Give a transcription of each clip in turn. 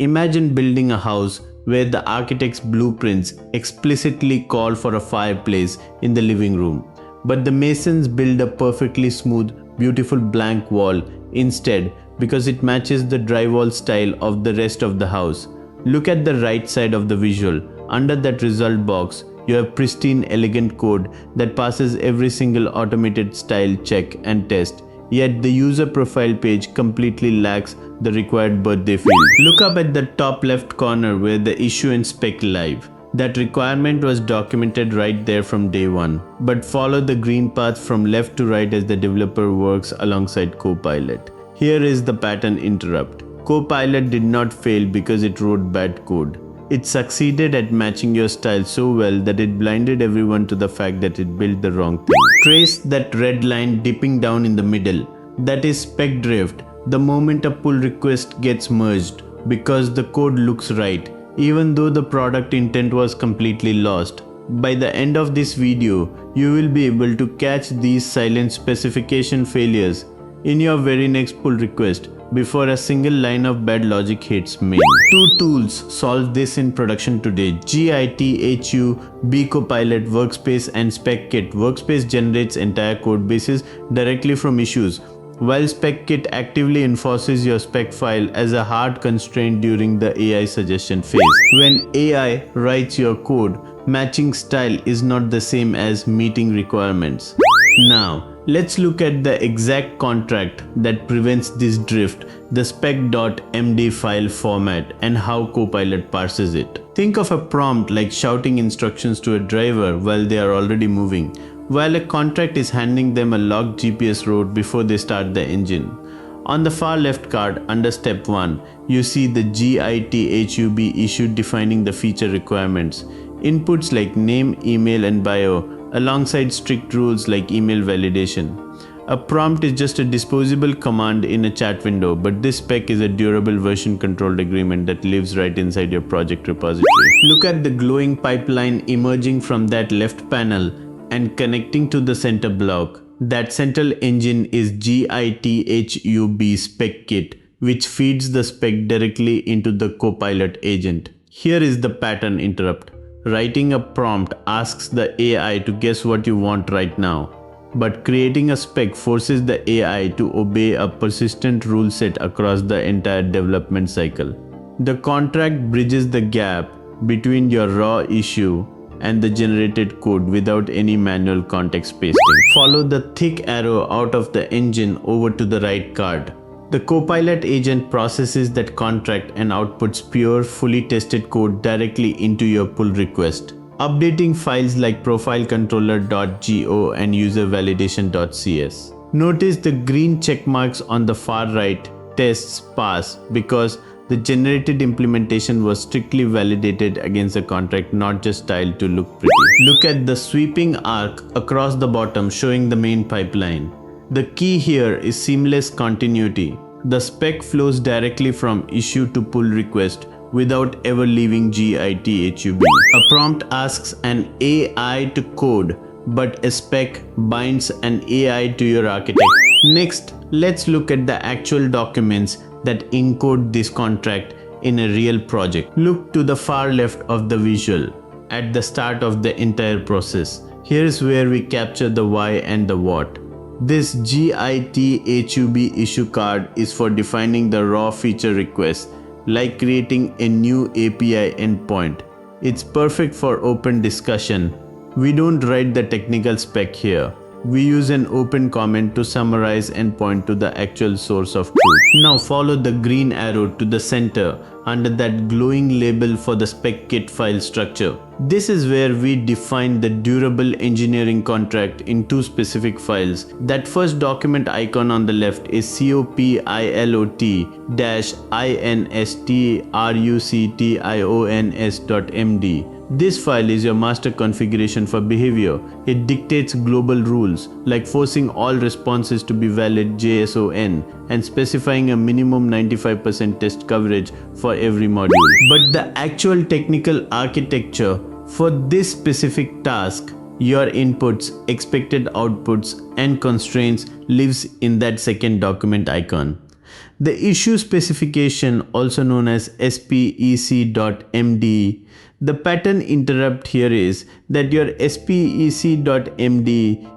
Imagine building a house where the architect's blueprints explicitly call for a fireplace in the living room, but the masons build a perfectly smooth, beautiful blank wall instead because it matches the drywall style of the rest of the house. Look at the right side of the visual. Under that result box, you have pristine, elegant code that passes every single automated style check and test. Yet the user profile page completely lacks the required birthday field. Look up at the top left corner where the issue and spec live. That requirement was documented right there from day one. But follow the green path from left to right as the developer works alongside Copilot. Here is the pattern interrupt. Copilot did not fail because it wrote bad code. It succeeded at matching your style so well that it blinded everyone to the fact that it built the wrong thing. Trace that red line dipping down in the middle. That is spec drift, the moment a pull request gets merged, because the code looks right, even though the product intent was completely lost. By the end of this video, you will be able to catch these silent specification failures in your very next pull request before a single line of bad logic hits main. Two tools solve this in production today: GitHub Copilot Workspace and Spec Kit. Workspace generates entire code bases directly from issues, while Spec Kit actively enforces your spec file as a hard constraint during the AI suggestion phase. When AI writes your code, matching style is not the same as meeting requirements. Now, let's look at the exact contract that prevents this drift, the spec.md file format, and how Copilot parses it. Think of a prompt like shouting instructions to a driver while they are already moving, while a contract is handing them a locked GPS route before they start the engine. On the far left card, under step 1, you see the GitHub issue defining the feature requirements. Inputs like name, email, and bio, alongside strict rules like email validation. A prompt is just a disposable command in a chat window, but this spec is a durable version controlled agreement that lives right inside your project repository. Look at the glowing pipeline emerging from that left panel and connecting to the center block. That central engine is GitHub Spec Kit, which feeds the spec directly into the Copilot agent. Here is the pattern interrupt. Writing a prompt asks the AI to guess what you want right now, but creating a spec forces the AI to obey a persistent rule set across the entire development cycle. The contract bridges the gap between your raw issue and the generated code without any manual context pasting. Follow the thick arrow out of the engine over to the right card. The Copilot agent processes that contract and outputs pure, fully tested code directly into your pull request, updating files like profilecontroller.go and uservalidation.cs. Notice the green check marks on the far right, tests pass, because the generated implementation was strictly validated against the contract, not just styled to look pretty. Look at the sweeping arc across the bottom showing the main pipeline. The key here is seamless continuity. The spec flows directly from issue to pull request without ever leaving GitHub. A prompt asks an AI to code, but a spec binds an AI to your architect. Next, let's look at the actual documents that encode this contract in a real project. Look to the far left of the visual, at the start of the entire process. Here's where we capture the why and the what. This GitHub issue card is for defining the raw feature request, like creating a new API endpoint. It's perfect for open discussion. We don't write the technical spec here. We use an open comment to summarize and point to the actual source of truth. Now follow the green arrow to the center under that glowing label for the spec kit file structure. This is where we define the durable engineering contract in two specific files. That first document icon on the left is copilot-instructions.md. This file is your master configuration for behavior. It dictates global rules, like forcing all responses to be valid JSON and specifying a minimum 95% test coverage for every module. But the actual technical architecture for this specific task, your inputs, expected outputs, and constraints lives in that second document icon. The issue specification, also known as spec.md, the pattern interrupt here is that your spec.md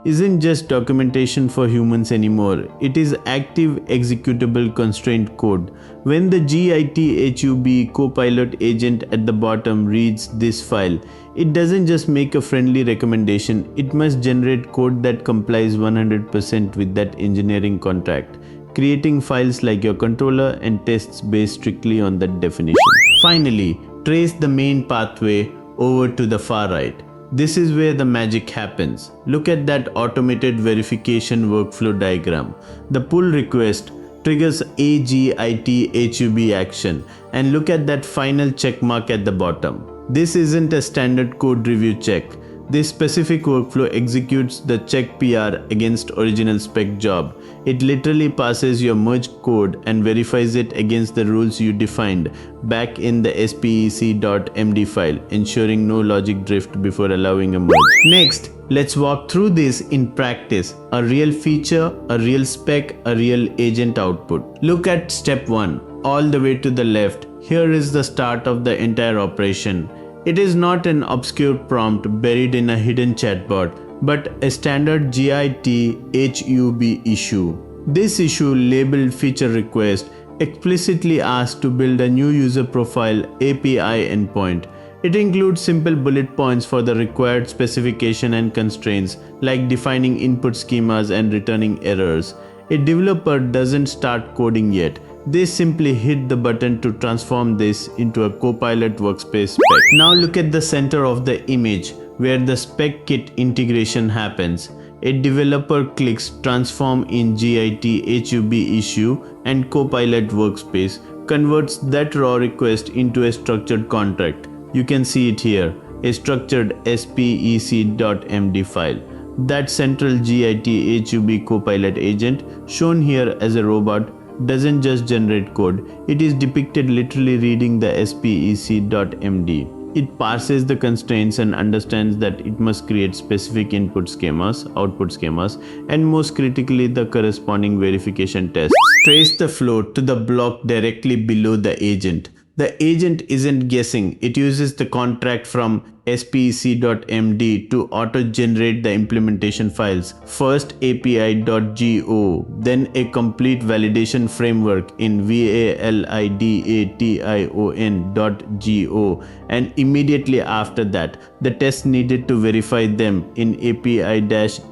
isn't just documentation for humans anymore. It is active executable constraint code. When the GitHub Copilot agent at the bottom reads this file, it doesn't just make a friendly recommendation, it must generate code that complies 100% with that engineering contract, creating files like your controller and tests based strictly on that definition. Finally, trace the main pathway over to the far right. This is where the magic happens. Look at that automated verification workflow diagram. The pull request triggers a GitHub action, and look at that final check mark at the bottom. This isn't a standard code review check. This specific workflow executes the check PR against original spec job. It literally passes your merged code and verifies it against the rules you defined back in the spec.md file, ensuring no logic drift before allowing a merge. Next, let's walk through this in practice. A real feature, a real spec, a real agent output. Look at step 1, all the way to the left. Here is the start of the entire operation. It is not an obscure prompt buried in a hidden chatbot, but a standard GitHub issue. This issue, labeled feature request, explicitly asks to build a new user profile API endpoint. It includes simple bullet points for the required specification and constraints, like defining input schemas and returning errors. A developer doesn't start coding yet. They simply hit the button to transform this into a Copilot Workspace spec. Now look at the center of the image where the Spec Kit integration happens. A developer clicks transform in GitHub issue, and Copilot Workspace converts that raw request into a structured contract. You can see it here, a structured spec.md file. That central GitHub Copilot agent, shown here as a robot, doesn't just generate code, it is depicted literally reading the spec.md. It parses the constraints and understands that it must create specific input schemas, output schemas, and most critically the corresponding verification tests. Trace the flow to the block directly below the agent. The agent isn't guessing, it uses the contract from spec.md to auto-generate the implementation files. First api.go, then a complete validation framework in validation.go, and immediately after that, the tests needed to verify them in api-test.go.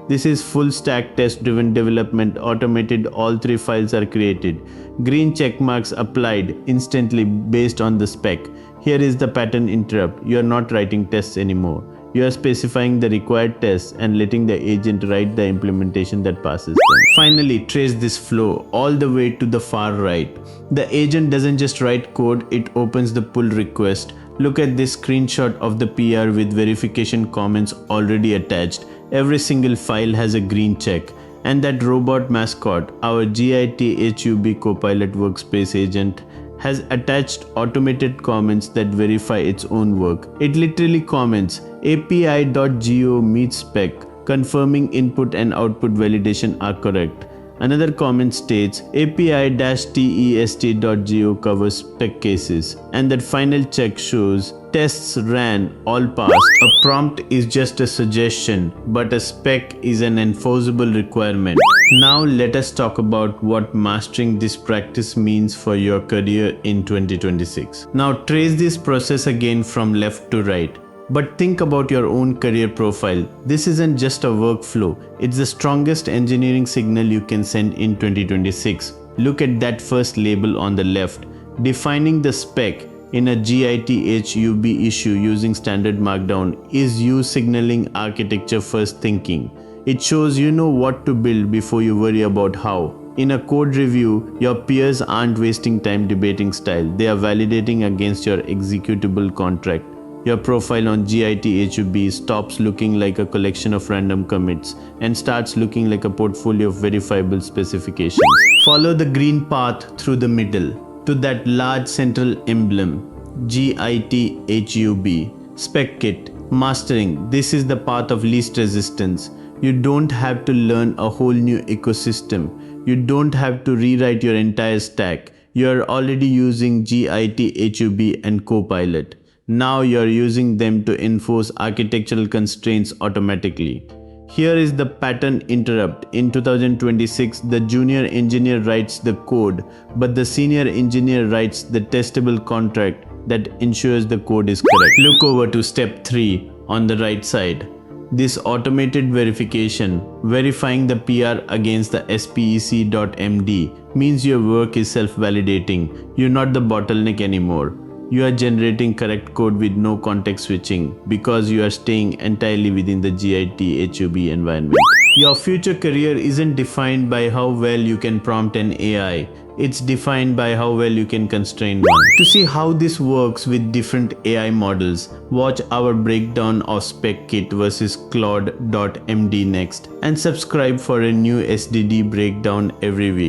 This is full stack test-driven development automated. All three files are created. Green check marks applied instantly based on the spec. Here is the pattern interrupt. You are not writing tests anymore. You are specifying the required tests and letting the agent write the implementation that passes them. Finally, trace this flow all the way to the far right. The agent doesn't just write code, it opens the pull request. Look at this screenshot of the PR with verification comments already attached. Every single file has a green check. And that robot mascot, our GitHub Copilot Workspace agent, has attached automated comments that verify its own work. It literally comments api.go meets spec, confirming input and output validation are correct. Another comment states api-test.go covers spec cases, and that final check shows tests ran, all passed. A prompt is just a suggestion, but a spec is an enforceable requirement. Now let us talk about what mastering this practice means for your career in 2026. Now trace this process again from left to right. But think about your own career profile. This isn't just a workflow, it's the strongest engineering signal you can send in 2026. Look at that first label on the left. Defining the spec in a GitHub issue using standard markdown is you signaling architecture first thinking. It shows you know what to build before you worry about how. In a code review, your peers aren't wasting time debating style, they are validating against your executable contract. Your profile on GitHub stops looking like a collection of random commits and starts looking like a portfolio of verifiable specifications. Follow the green path through the middle to that large central emblem, GitHub, Spec Kit, Mastering. This is the path of least resistance. You don't have to learn a whole new ecosystem. You don't have to rewrite your entire stack. You are already using GitHub and Copilot. Now you are using them to enforce architectural constraints automatically. Here is the pattern interrupt. In 2026, the junior engineer writes the code, but the senior engineer writes the testable contract that ensures the code is correct. Look over to step 3 on the right side. This automated verification, verifying the PR against the spec.md, means your work is self-validating. You're not the bottleneck anymore. You are generating correct code with no context switching because you are staying entirely within the GitHub environment. Your future career isn't defined by how well you can prompt an AI. It's defined by how well you can constrain one. To see how this works with different AI models, watch our breakdown of Spec Kit versus Claude.md next, and subscribe for a new SDD breakdown every week.